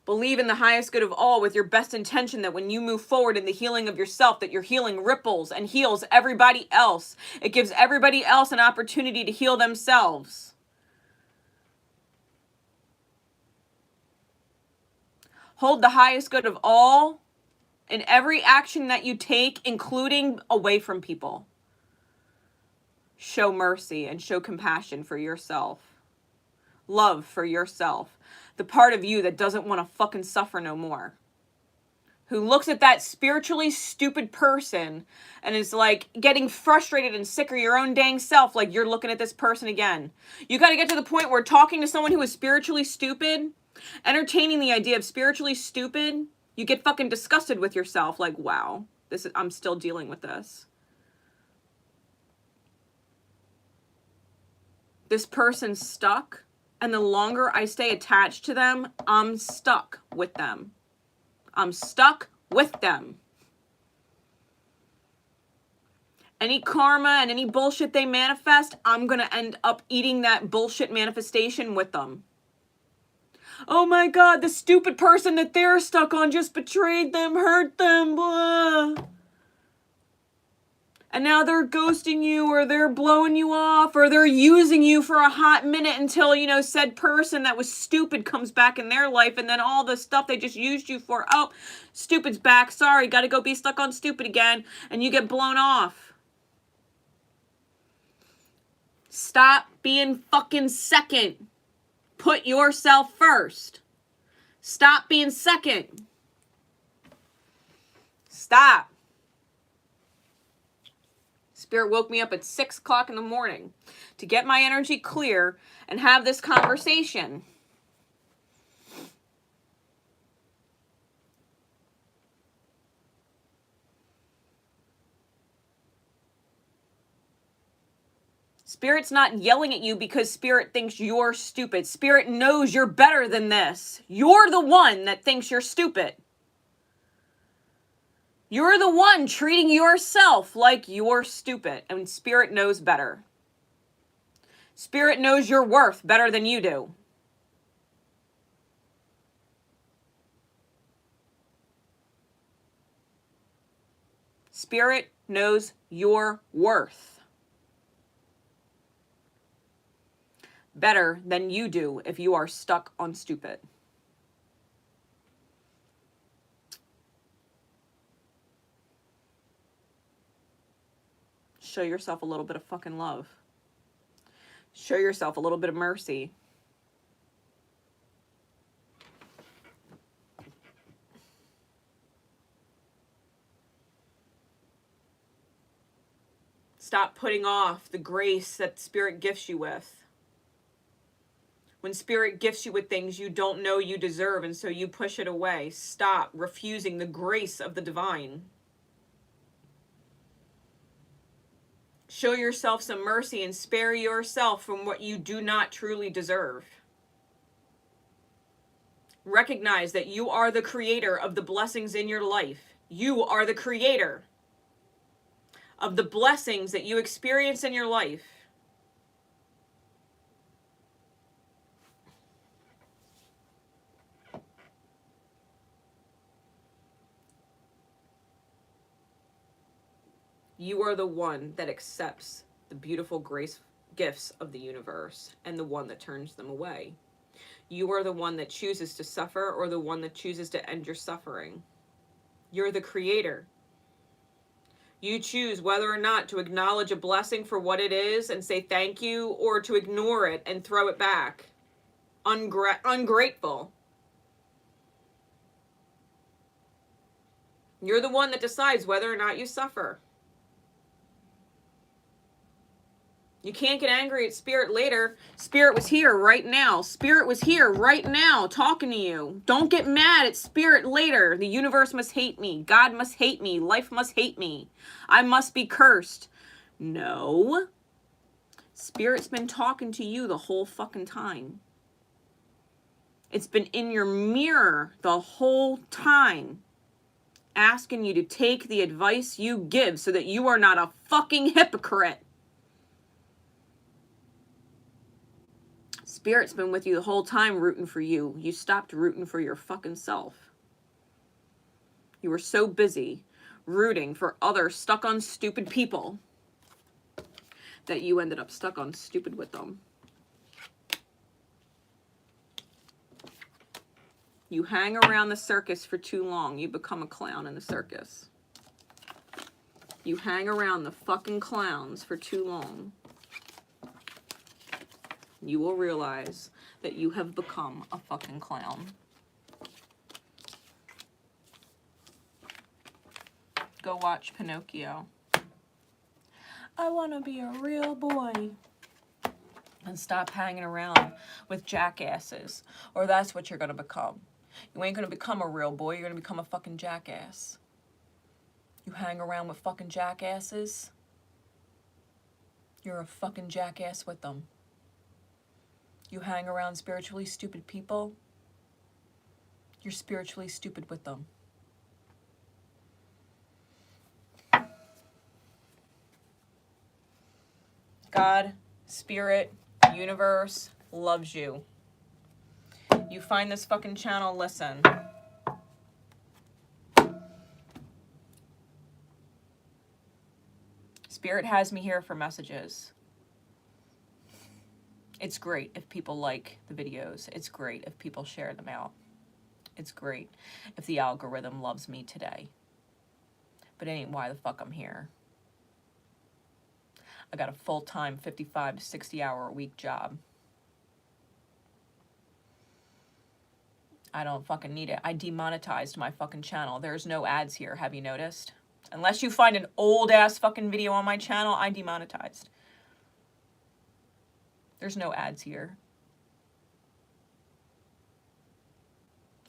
Believe in the highest good of all with your best intention that when you move forward in the healing of yourself, that your healing ripples and heals everybody else. It gives everybody else an opportunity to heal themselves. Hold the highest good of all in every action that you take, including away from people. Show mercy and show compassion for yourself. Love for yourself. The part of you that doesn't want to fucking suffer no more. Who looks at that spiritually stupid person and is like getting frustrated and sick of your own dang self, like you're looking at this person again. You got to get to the point where talking to someone who is spiritually stupid, entertaining the idea of spiritually stupid, you get fucking disgusted with yourself, like, wow, I'm still dealing with this. This person's stuck. And the longer I stay attached to them, I'm stuck with them. I'm stuck with them. Any karma and any bullshit they manifest, I'm going to end up eating that bullshit manifestation with them. Oh my God, the stupid person that they're stuck on just betrayed them, hurt them, blah. And now they're ghosting you, or they're blowing you off, or they're using you for a hot minute until, you know, said person that was stupid comes back in their life, and then all the stuff they just used you for, oh, stupid's back, sorry, gotta go be stuck on stupid again, and you get blown off. Stop being fucking second. Put yourself first. Stop being second. Stop. Spirit woke me up at 6 o'clock in the morning to get my energy clear and have this conversation. Spirit's not yelling at you because Spirit thinks you're stupid. Spirit knows you're better than this. You're the one that thinks you're stupid. You're the one treating yourself like you're stupid, and Spirit knows better. Spirit knows your worth better than you do. Spirit knows your worth better than you do if you are stuck on stupid. Show yourself a little bit of fucking love. Show yourself a little bit of mercy. Stop putting off the grace that Spirit gifts you with. When Spirit gifts you with things you don't know you deserve, and so you push it away. Stop refusing the grace of the divine. Show yourself some mercy and spare yourself from what you do not truly deserve. Recognize that you are the creator of the blessings in your life. You are the creator of the blessings that you experience in your life. You are the one that accepts the beautiful grace gifts of the universe and the one that turns them away. You are the one that chooses to suffer or the one that chooses to end your suffering. You're the creator. You choose whether or not to acknowledge a blessing for what it is and say thank you, or to ignore it and throw it back. Ungrateful. You're the one that decides whether or not you suffer. You can't get angry at Spirit later. Spirit was here right now. Spirit was here right now talking to you. Don't get mad at Spirit later. The universe must hate me. God must hate me. Life must hate me. I must be cursed. No. Spirit's been talking to you the whole fucking time. It's been in your mirror the whole time, asking you to take the advice you give so that you are not a fucking hypocrite. Spirit's been with you the whole time rooting for you. You stopped rooting for your fucking self. You were so busy rooting for other stuck on stupid people that you ended up stuck on stupid with them. You hang around the circus for too long, you become a clown in the circus. You hang around the fucking clowns for too long, you will realize that you have become a fucking clown. Go watch Pinocchio. I want to be a real boy. And stop hanging around with jackasses, or that's what you're going to become. You ain't going to become a real boy, you're going to become a fucking jackass. You hang around with fucking jackasses, you're a fucking jackass with them. You hang around spiritually stupid people, you're spiritually stupid with them. God, Spirit, Universe loves you. You find this fucking channel, listen. Spirit has me here for messages. It's great if people like the videos. It's great if people share them out. It's great if the algorithm loves me today. But it ain't why the fuck I'm here. I got a full-time 55 to 60 hour a week job. I don't fucking need it. I demonetized my fucking channel. There's no ads here, have you noticed? Unless you find an old ass fucking video on my channel, I demonetized. There's no ads here.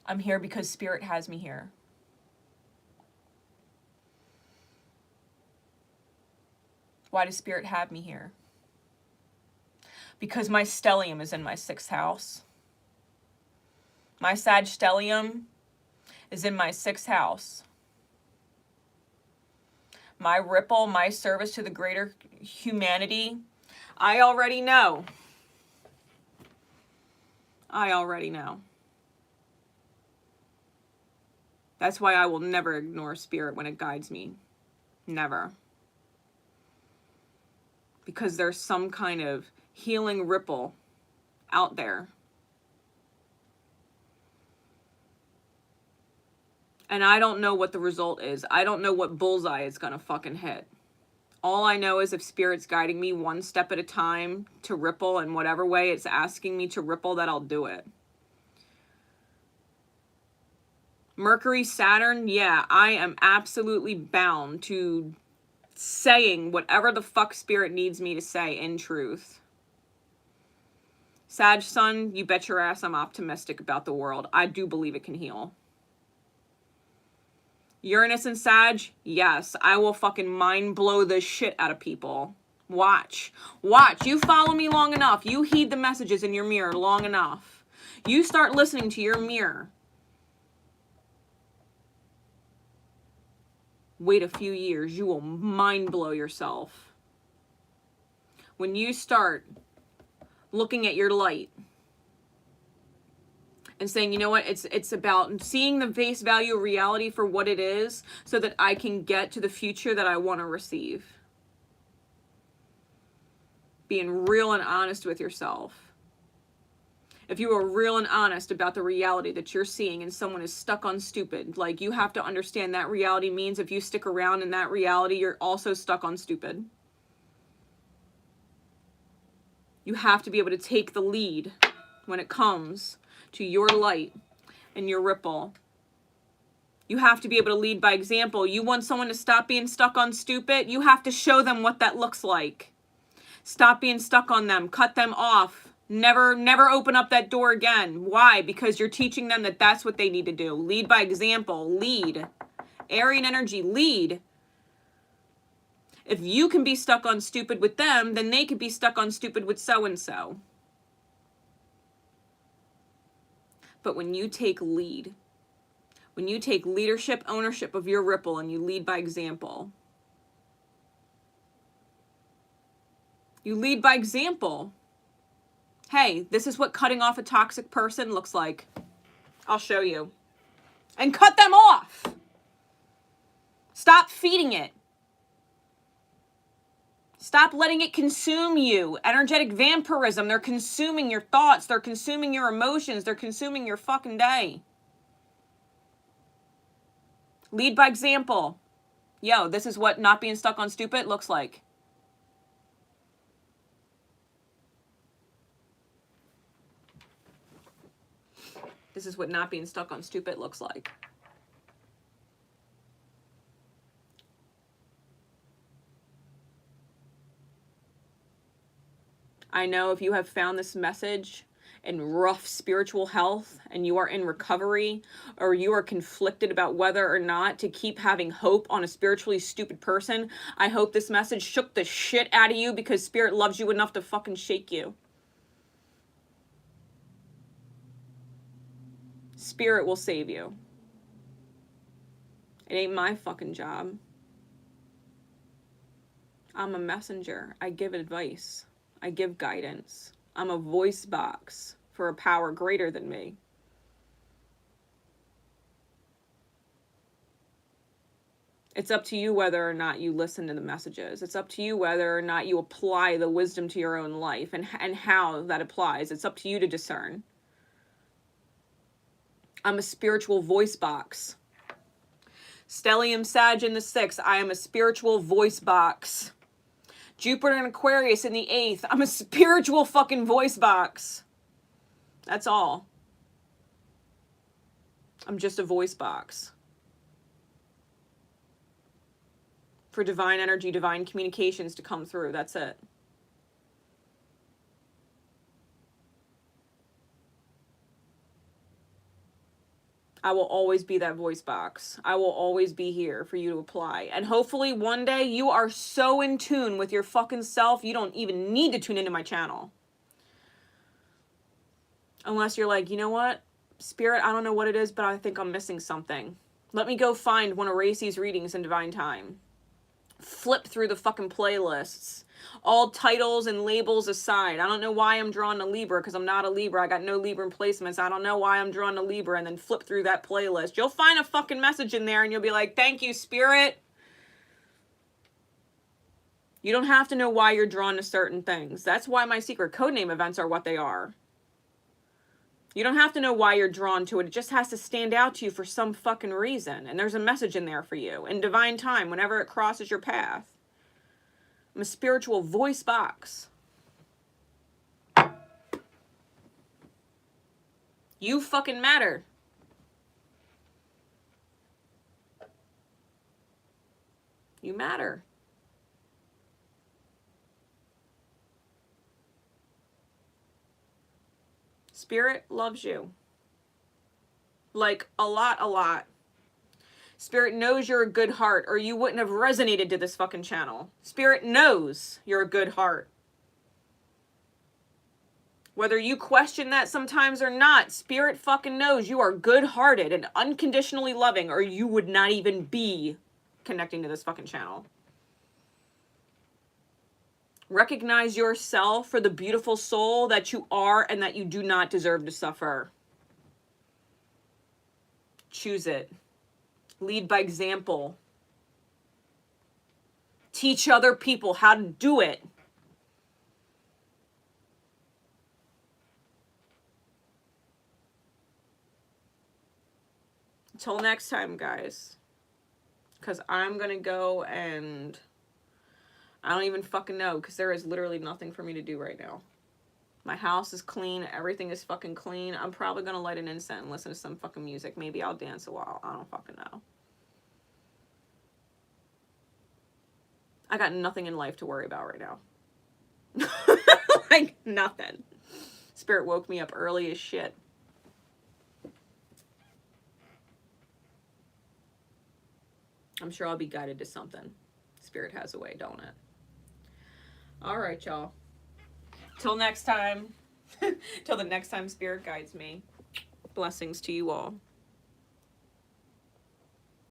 I'm here because Spirit has me here. Why does Spirit have me here? Because my stellium is in my 6th house. My Sag stellium is in my 6th house. My ripple, my service to the greater humanity, I already know. I already know. That's why I will never ignore Spirit when it guides me. Never. Because there's some kind of healing ripple out there. And I don't know what the result is. I don't know what bullseye it's gonna fucking hit. All I know is if Spirit's guiding me one step at a time to ripple in whatever way it's asking me to ripple, that I'll do it. Mercury, Saturn, yeah, I am absolutely bound to saying whatever the fuck Spirit needs me to say in truth. Sag Sun, you bet your ass I'm optimistic about the world. I do believe it can heal. Uranus and Sag, yes, I will fucking mind blow the shit out of people. Watch. Watch. You follow me long enough. You heed the messages in your mirror long enough. You start listening to your mirror. Wait a few years, you will mind blow yourself. When you start looking at your light and saying, you know what, it's about seeing the face value of reality for what it is so that I can get to the future that I want to receive. Being real and honest with yourself. If you are real and honest about the reality that you're seeing and someone is stuck on stupid, like, you have to understand that reality means if you stick around in that reality, you're also stuck on stupid. You have to be able to take the lead when it comes to your light and your ripple. You have to be able to lead by example. You want someone to stop being stuck on stupid, you have to show them what that looks like. Stop being stuck on them. Cut them off. Never open up that door again. Why? Because you're teaching them that that's what they need to do. Lead by example. Lead. Arian energy, lead. If you can be stuck on stupid with them, then they could be stuck on stupid with so-and-so. But when you take lead, when you take leadership, ownership of your ripple, and you lead by example, you lead by example. Hey, this is what cutting off a toxic person looks like. I'll show you. And cut them off. Stop feeding it. Stop letting it consume you. Energetic vampirism. They're consuming your thoughts. They're consuming your emotions. They're consuming your fucking day. Lead by example. Yo, this is what not being stuck on stupid looks like. This is what not being stuck on stupid looks like. I know if you have found this message in rough spiritual health and you are in recovery, or you are conflicted about whether or not to keep having hope on a spiritually stupid person, I hope this message shook the shit out of you, because Spirit loves you enough to fucking shake you. Spirit will save you. It ain't my fucking job. I'm a messenger. I give advice. I give guidance. I'm a voice box for a power greater than me. It's up to you whether or not you listen to the messages. It's up to you whether or not you apply the wisdom to your own life, and how that applies. It's up to you to discern. I'm a spiritual voice box. Stellium Sag in the 6th. I am a spiritual voice box. Jupiter and Aquarius in the 8th. I'm a spiritual fucking voice box. That's all. I'm just a voice box. For divine energy, divine communications to come through. That's it. I will always be that voice box. I will always be here for you to apply. And hopefully one day you are so in tune with your fucking self, you don't even need to tune into my channel. Unless you're like, you know what? Spirit, I don't know what it is, but I think I'm missing something. Let me go find one of Racy's readings in Divine Time. Flip through the fucking playlists. All titles and labels aside. I don't know why I'm drawn to Libra, because I'm not a Libra. I got no Libra placements. I don't know why I'm drawn to Libra. And then flip through that playlist. You'll find a fucking message in there and you'll be like, thank you, Spirit. You don't have to know why you're drawn to certain things. That's why my secret codename events are what they are. You don't have to know why you're drawn to it. It just has to stand out to you for some fucking reason. And there's a message in there for you. In Divine Time, whenever it crosses your path. I'm a spiritual voice box. You fucking matter. You matter. Spirit loves you. Like, a lot. Spirit knows you're a good heart, or you wouldn't have resonated to this fucking channel. Spirit knows you're a good heart. Whether you question that sometimes or not, Spirit fucking knows you are good-hearted and unconditionally loving, or you would not even be connecting to this fucking channel. Recognize yourself for the beautiful soul that you are, and that you do not deserve to suffer. Choose it. Lead by example. Teach other people how to do it. Until next time, guys. Because I'm going to go and I don't even fucking know, because there is literally nothing for me to do right now. My house is clean. Everything is fucking clean. I'm probably going to light an incense and listen to some fucking music. Maybe I'll dance a while. I don't fucking know. I got nothing in life to worry about right now. Like, nothing. Spirit woke me up early as shit. I'm sure I'll be guided to something. Spirit has a way, don't it? All right, y'all. Till next time. Till the next time Spirit guides me. Blessings to you all.